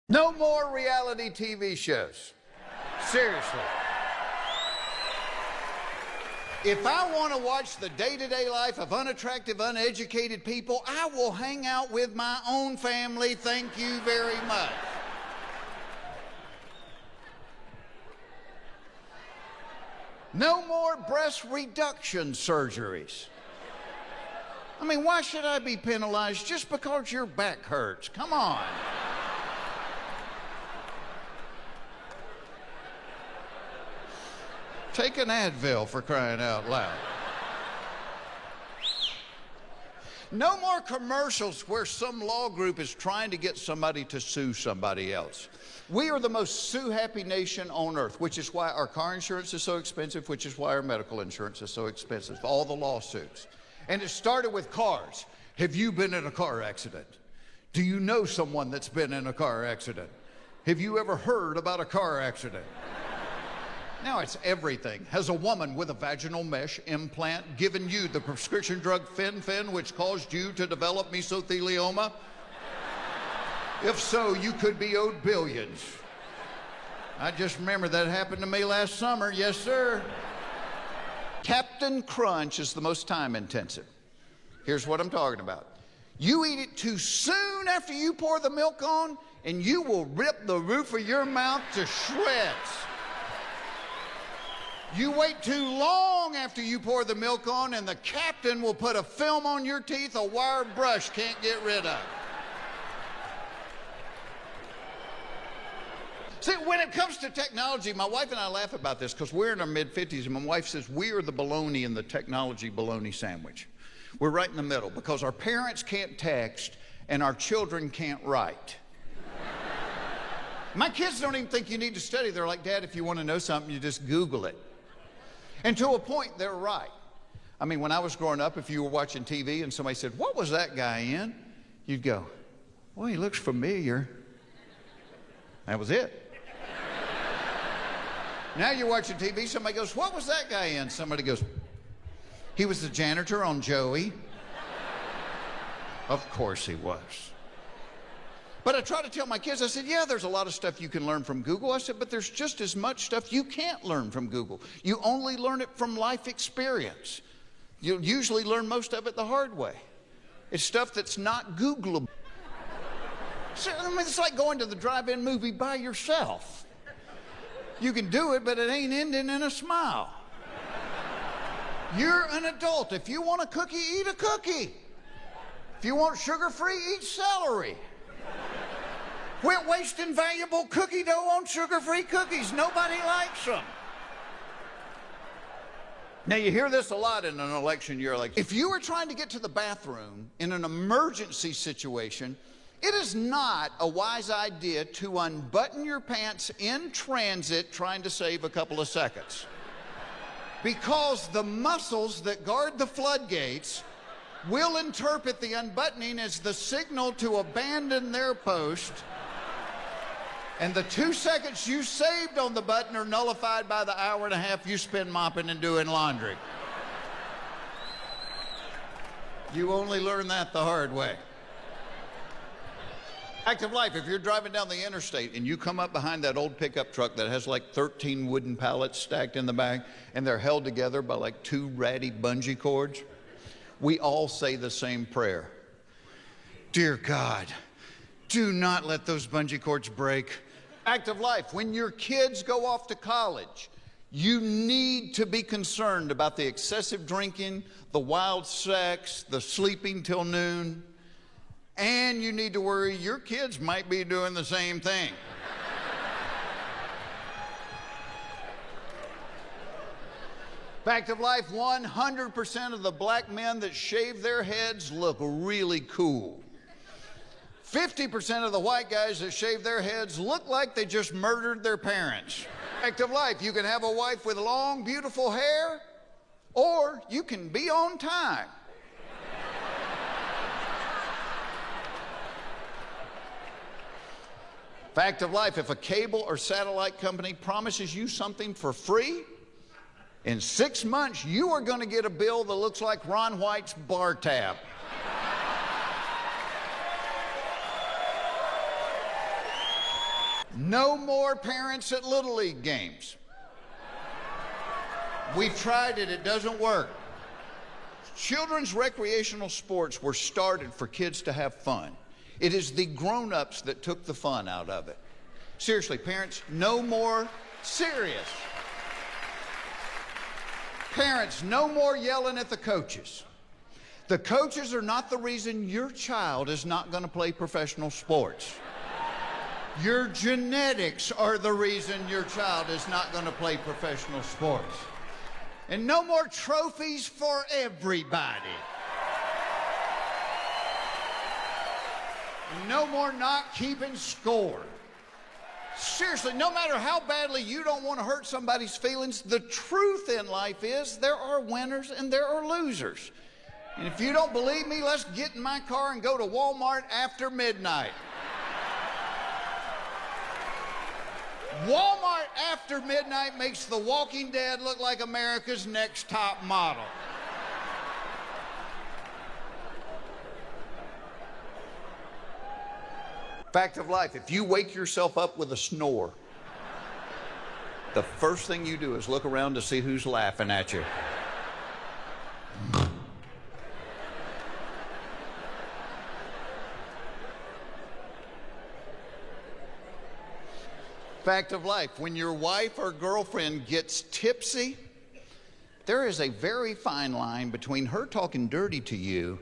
No more reality TV shows. Seriously. If I want to watch the day-to-day life of unattractive, uneducated people, I will hang out with my own family. Thank you very much. No more breast reduction surgeries. I mean, why should I be penalized just because your back hurts? Come on. Take an Advil, for crying out loud. No more commercials where some law group is trying to get somebody to sue somebody else. We are the most sue-happy nation on earth, which is why our car insurance is so expensive, which is why our medical insurance is so expensive, all the lawsuits. And it started with cars. Have you been in a car accident? Do you know someone that's been in a car accident? Have you ever heard about a car accident? Now it's everything. Has a woman with a vaginal mesh implant given you the prescription drug fen-phen, which caused you to develop mesothelioma? If so, you could be owed billions. I just remember that happened to me last summer. Yes, sir. Captain Crunch is the most time intensive. Here's what I'm talking about. You eat it too soon after you pour the milk on, and you will rip the roof of your mouth to shreds. You wait too long after you pour the milk on, and the captain will put a film on your teeth a wire brush can't get rid of. See, when it comes to technology, my wife and I laugh about this because we're in our mid-50s, and my wife says we are the bologna in the technology bologna sandwich. We're right in the middle because our parents can't text and our children can't write. My kids don't even think you need to study. They're like, Dad, if you want to know something, you just Google it. And to a point, they're right. I mean, when I was growing up, if you were watching TV and somebody said, what was that guy in? You'd go, well, he looks familiar. That was it. Now you're watching TV, somebody goes, what was that guy in? Somebody goes, he was the janitor on Joey. Of course he was. But I try to tell my kids, I said, yeah, there's a lot of stuff you can learn from Google. I said, but there's just as much stuff you can't learn from Google. You only learn it from life experience. You'll usually learn most of it the hard way. It's stuff that's not Googleable. So, I mean, it's like going to the drive-in movie by yourself. You can do it, but it ain't ending in a smile. You're an adult. If you want a cookie, eat a cookie. If you want sugar-free, eat celery. Quit wasting valuable cookie dough on sugar-free cookies. Nobody likes them. Now, you hear this a lot in an election year. Like, if you were trying to get to the bathroom in an emergency situation, it is not a wise idea to unbutton your pants in transit trying to save a couple of seconds. Because the muscles that guard the floodgates will interpret the unbuttoning as the signal to abandon their post, and the 2 seconds you saved on the button are nullified by the hour and a half you spend mopping and doing laundry. You only learn that the hard way. Fact of life, if you're driving down the interstate and you come up behind that old pickup truck that has like 13 wooden pallets stacked in the back and they're held together by like 2 ratty bungee cords, we all say the same prayer. Dear God, do not let those bungee cords break. Fact of life, when your kids go off to college, you need to be concerned about the excessive drinking, the wild sex, the sleeping till noon. And you need to worry your kids might be doing the same thing. Fact of life, 100% of the black men that shave their heads look really cool. 50% of the white guys that shave their heads look like they just murdered their parents. Fact of life, you can have a wife with long, beautiful hair, or you can be on time. Fact of life, if a cable or satellite company promises you something for free, in 6 months you are going to get a bill that looks like Ron White's bar tab. No more parents at Little League games. We tried it, it doesn't work. Children's recreational sports were started for kids to have fun. It is the grown-ups that took the fun out of it. Seriously, parents, no more serious. Parents, no more yelling at the coaches. The coaches are not the reason your child is not going to play professional sports. Your genetics are the reason your child is not going to play professional sports. And no more trophies for everybody. No more not keeping score. Seriously, no matter how badly you don't want to hurt somebody's feelings, the truth in life is there are winners and there are losers. And if you don't believe me, let's get in my car and go to Walmart after midnight. Walmart after midnight makes The Walking Dead look like America's Next Top Model. Fact of life, if you wake yourself up with a snore, the first thing you do is look around to see who's laughing at you. Fact of life, when your wife or girlfriend gets tipsy, there is a very fine line between her talking dirty to you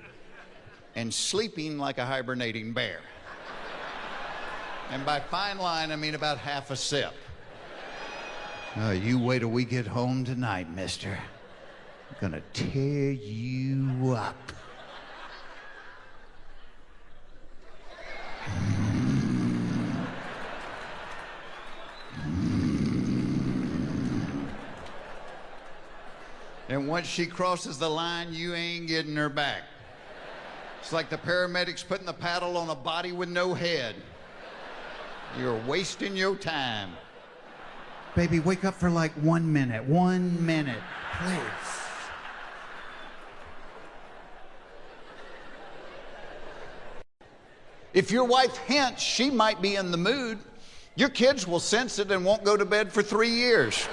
and sleeping like a hibernating bear. And by fine line, I mean about half a sip. You wait till we get home tonight, mister. I'm gonna tear you up. And once she crosses the line, you ain't getting her back. It's like the paramedics putting the paddle on a body with no head. You're wasting your time. Baby, wake up for like 1 minute. 1 minute, please. If your wife hints she might be in the mood, your kids will sense it and won't go to bed for 3 years.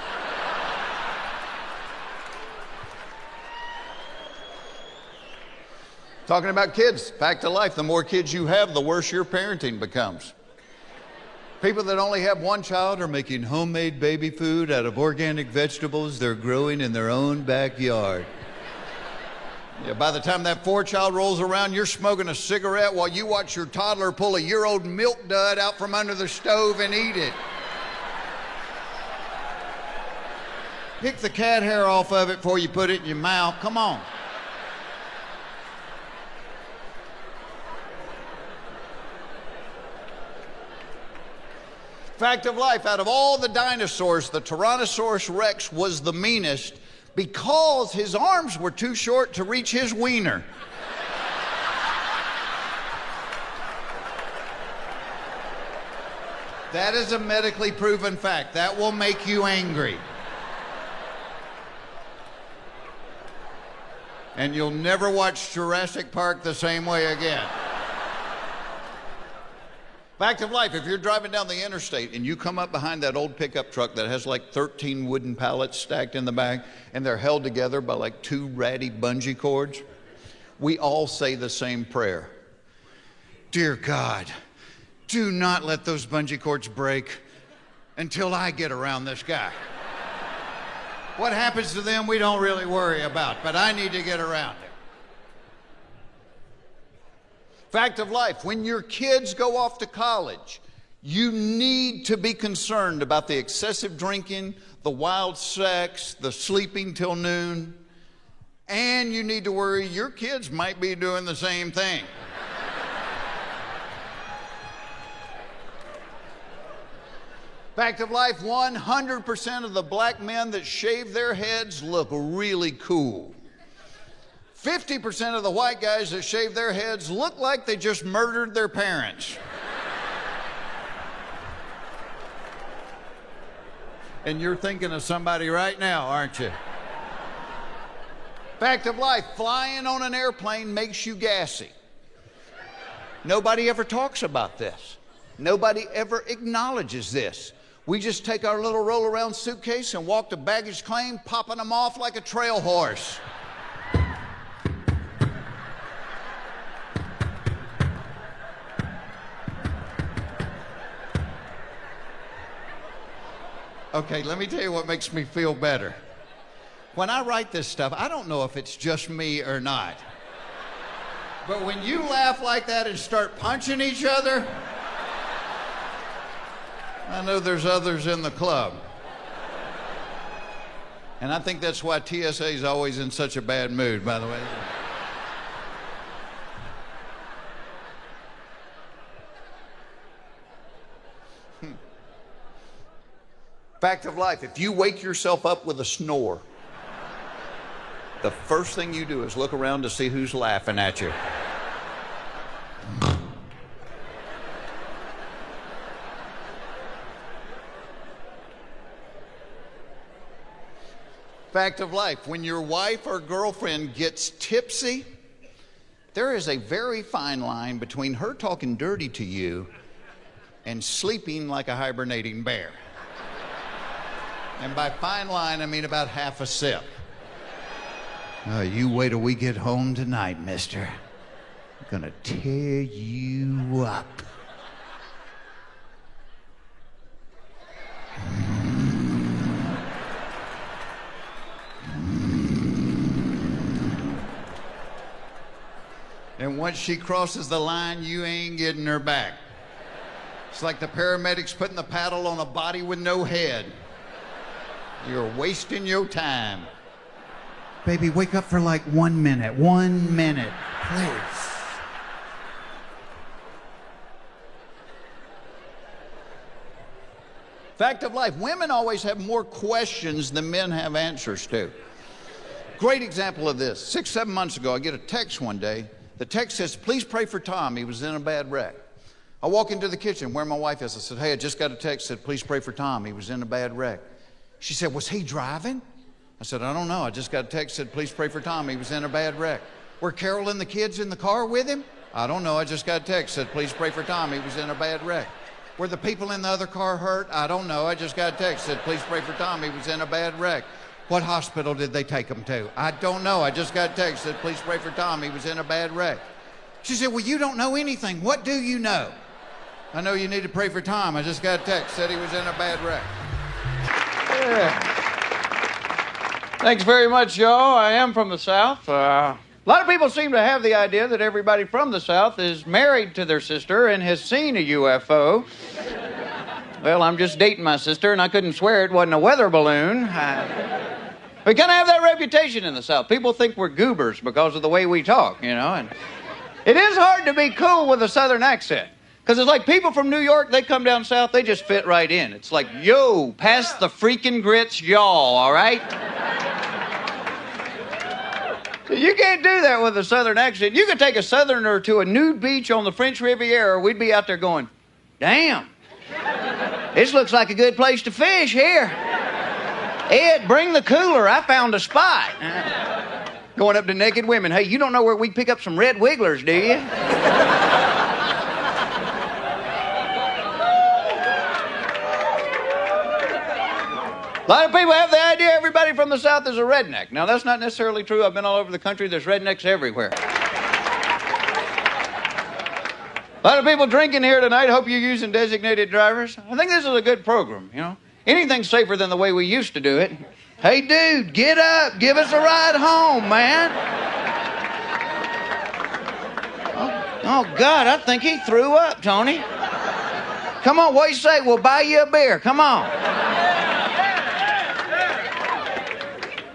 Talking about kids, fact of life, the more kids you have, the worse your parenting becomes. People that only have one child are making homemade baby food out of organic vegetables they're growing in their own backyard. Yeah, by the time that 4th child rolls around, you're smoking a cigarette while you watch your toddler pull a year-old milk dud out from under the stove and eat it. Pick the cat hair off of it before you put it in your mouth. Come on. Fact of life, out of all the dinosaurs, the Tyrannosaurus Rex was the meanest because his arms were too short to reach his wiener. That is a medically proven fact. That will make you angry. And you'll never watch Jurassic Park the same way again. Fact of life, if you're driving down the interstate and you come up behind that old pickup truck that has like 13 wooden pallets stacked in the back and they're held together by like 2 ratty bungee cords, we all say the same prayer. Dear God, do not let those bungee cords break until I get around this guy. What happens to them, we don't really worry about, but I need to get around him. Fact of life, when your kids go off to college, you need to be concerned about the excessive drinking, the wild sex, the sleeping till noon, and you need to worry your kids might be doing the same thing. Fact of life, 100% of the black men that shave their heads look really cool. 50% of the white guys that shave their heads look like they just murdered their parents. And you're thinking of somebody right now, aren't you? Fact of life, flying on an airplane makes you gassy. Nobody ever talks about this. Nobody ever acknowledges this. We just take our little roll-around suitcase and walk to baggage claim, popping them off like a trail horse. Okay, let me tell you what makes me feel better. When I write this stuff, I don't know if it's just me or not. But when you laugh like that and start punching each other, I know there's others in the club. And I think that's why TSA is always in such a bad mood, by the way. Fact of life, if you wake yourself up with a snore, the first thing you do is look around to see who's laughing at you. Fact of life, when your wife or girlfriend gets tipsy, there is a very fine line between her talking dirty to you and sleeping like a hibernating bear. And by fine line, I mean about half a sip. You wait till we get home tonight, mister. I'm gonna tear you up. And once she crosses the line, you ain't getting her back. It's like the paramedics putting the paddle on a body with no head. You're wasting your time. Baby, wake up for like 1 minute. 1 minute, please. Fact of life, women always have more questions than men have answers to. Great example of this. 6, 7 months ago, I get a text one day. The text says, please pray for Tom. He was in a bad wreck. I walk into the kitchen where my wife is. I said, hey, I just got a text that said, please pray for Tom. He was in a bad wreck. She said, was he driving? I said, I don't know. I just got a text that said, please pray for Tom. He was in a bad wreck. Were Carol and the kids in the car with him? I don't know. I just got a text that said, please pray for Tom. He was in a bad wreck. Were the people in the other car hurt? I don't know. I just got a text that said, please pray for Tom. He was in a bad wreck. What hospital did they take him to? I don't know. I just got a text that said, please pray for Tom. He was in a bad wreck. She said, well, you don't know anything. What do you know? I know you need to pray for Tom. I just got a text that said he was in a bad wreck. Yeah. Thanks very much, Joe. I am from the South. A lot of people seem to have the idea that everybody from the South is married to their sister and has seen a UFO. Well, I'm just dating my sister, and I couldn't swear it wasn't a weather balloon. We kind of have that reputation in the South. People think we're goobers because of the way we talk, you know. And it is hard to be cool with a Southern accent. Because it's like people from New York, they come down south, they just fit right in. It's like, yo, pass the freaking grits, y'all, all right? You can't do that with a Southern accent. You could take a Southerner to a nude beach on the French Riviera, we'd be out there going, damn, this looks like a good place to fish here. Ed, bring the cooler, I found a spot. Going up to naked women, hey, you don't know where we pick up some red wigglers, do you? A lot of people have the idea everybody from the South is a redneck. Now, that's not necessarily true. I've been all over the country. There's rednecks everywhere. A lot of people drinking here tonight. Hope you're using designated drivers. I think this is a good program, you know. Anything's safer than the way we used to do it. Hey, dude, get up. Give us a ride home, man. Oh, God, I think he threw up, Tony. Come on, what do you say? We'll buy you a beer. Come on.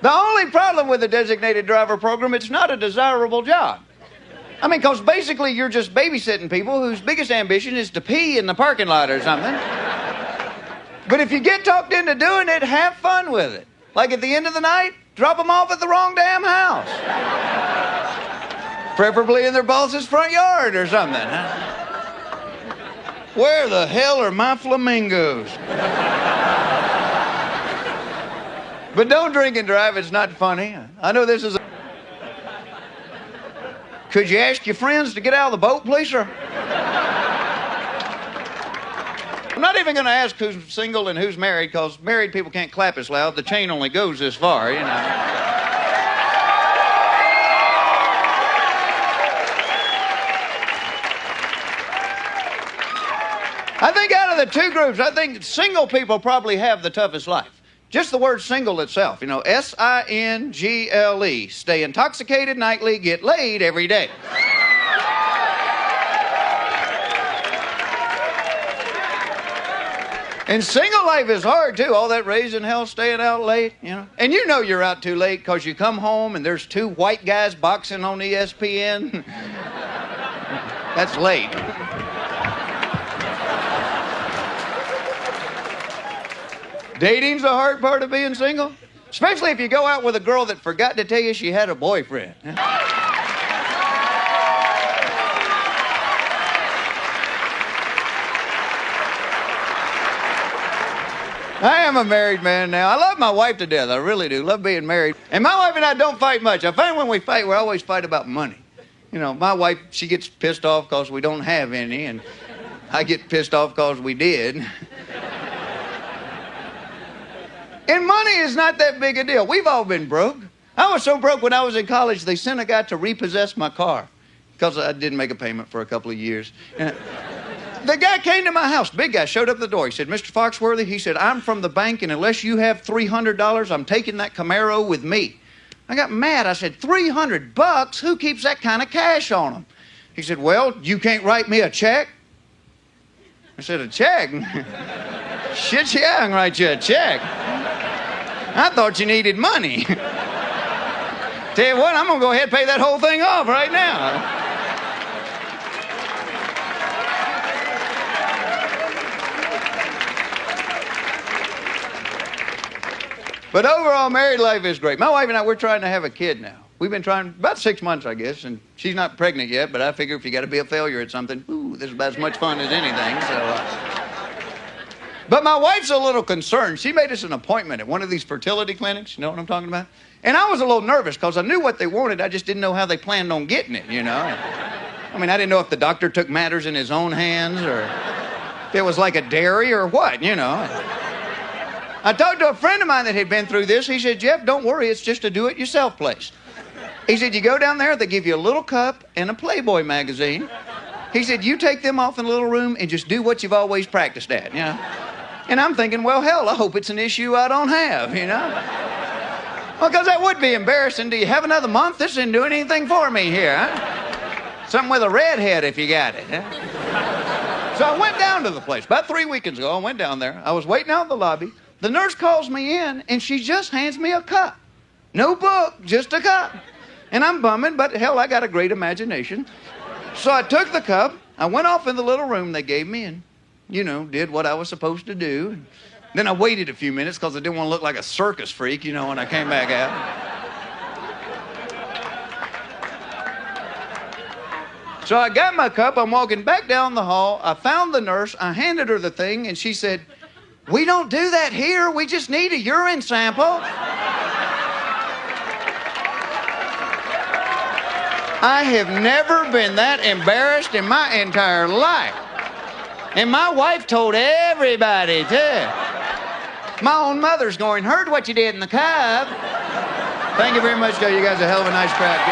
The only problem with the designated driver program, it's not a desirable job. I mean, because basically you're just babysitting people whose biggest ambition is to pee in the parking lot or something. But if you get talked into doing it, have fun with it. Like at the end of the night, drop them off at the wrong damn house. Preferably in their boss's front yard or something. Huh? Where the hell are my flamingos? But don't drink and drive, it's not funny. I know this is a... Could you ask your friends to get out of the boat, please, sir? I'm not even going to ask who's single and who's married, because married people can't clap as loud. The chain only goes this far, you know. I think out of the two groups, I think single people probably have the toughest life. Just the word single itself, you know, S-I-N-G-L-E. Stay intoxicated nightly, get laid every day. And single life is hard, too. All that raising hell, staying out late, you know. And you know you're out too late because you come home and there's two white guys boxing on ESPN. That's late. Dating's the hard part of being single, especially if you go out with a girl that forgot to tell you she had a boyfriend. I am a married man now. I love my wife to death. I really do. Love being married. And my wife and I don't fight much. I find when we fight, we always fight about money. You know, my wife, she gets pissed off because we don't have any, and I get pissed off because we did. And money is not that big a deal. We've all been broke. I was so broke when I was in college, they sent a guy to repossess my car because I didn't make a payment for a couple of years. The guy came to my house, big guy, showed up at the door. He said, Mr. Foxworthy, he said, I'm from the bank, and unless you have $300, I'm taking that Camaro with me. I got mad. I said, $300? Who keeps that kind of cash on them? He said, well, you can't write me a check? I said, a check? Shit, yeah, I can write you a check. I thought you needed money. Tell you what, I'm going to go ahead and pay that whole thing off right now. But overall, married life is great. My wife and I, we're trying to have a kid now. We've been trying about 6 months, I guess, and she's not pregnant yet, but I figure if you got to be a failure at something, this is about as much fun as anything, so... But my wife's a little concerned. She made us an appointment at one of these fertility clinics. You know what I'm talking about? And I was a little nervous because I knew what they wanted. I just didn't know how they planned on getting it, you know? I mean, I didn't know if the doctor took matters in his own hands or if it was like a dairy or what, you know? I talked to a friend of mine that had been through this. He said, Jeff, don't worry. It's just a do-it-yourself place. He said, you go down there, they give you a little cup and a Playboy magazine. He said, you take them off in a little room and just do what you've always practiced at, you know? And I'm thinking, well, hell, I hope it's an issue I don't have, you know? Well, because that would be embarrassing. Do you have another month? This isn't doing anything for me here, huh? Something with a redhead if you got it, huh? So I went down to the place. About 3 weekends ago, I went down there. I was waiting out in the lobby. The nurse calls me in, and she just hands me a cup. No book, just a cup. And I'm bumming, but hell, I got a great imagination. So I took the cup. I went off in the little room they gave me, and you know, did what I was supposed to do. Then I waited a few minutes because I didn't want to look like a circus freak, you know, when I came back out. So I got my cup. I'm walking back down the hall. I found the nurse. I handed her the thing, and she said, we don't do that here. We just need a urine sample. I have never been that embarrassed in my entire life. And my wife told everybody, too. My own mother's going, heard what you did in the cup. Thank you very much, Joe. You guys are a hell of a nice crowd.